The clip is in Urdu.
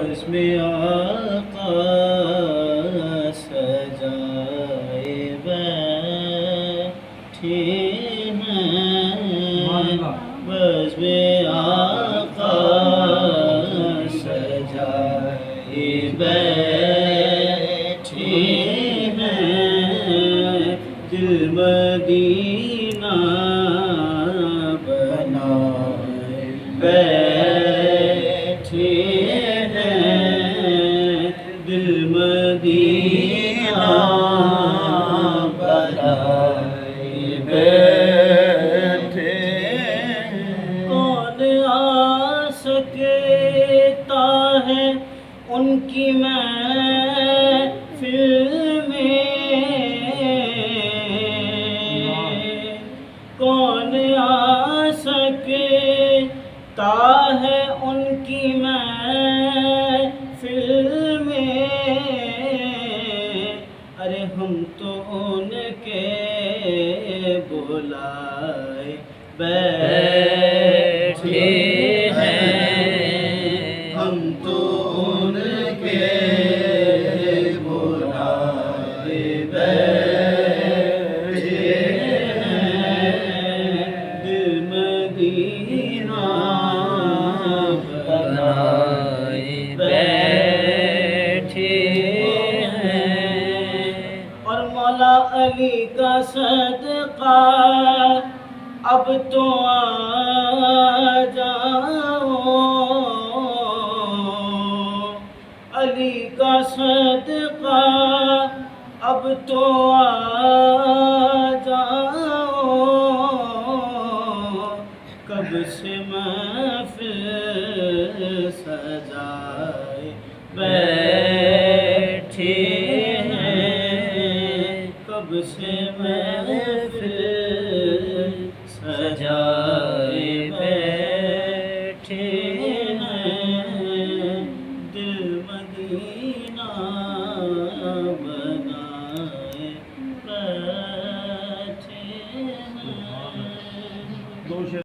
بزم آقا سجائے بیٹھے ہیں، بزم آقا سجائے بیٹھے ہیں، دل مدینہ بنائے بیٹھے ہیں، دل مدینہ بنائے بیٹھے ہیں۔ کون آ سکتا ہے ان کی محفل میں، کون آ سکتا ہے ان کی محفل میں، ارے ہم تو ان کے بلائے بیٹھے ہیں، ہم تو ان کے بلائے بیٹھے ہیں، دل مدینہ بنائے بیٹھے ہیں۔ اور مولا علی کا صدقہ اب تو آ جاؤ، علی کا صدقہ اب تو آ جاؤ، کب سے محفل سجائے بیٹھے ہیں، کب سے محفل سجائے بیٹھے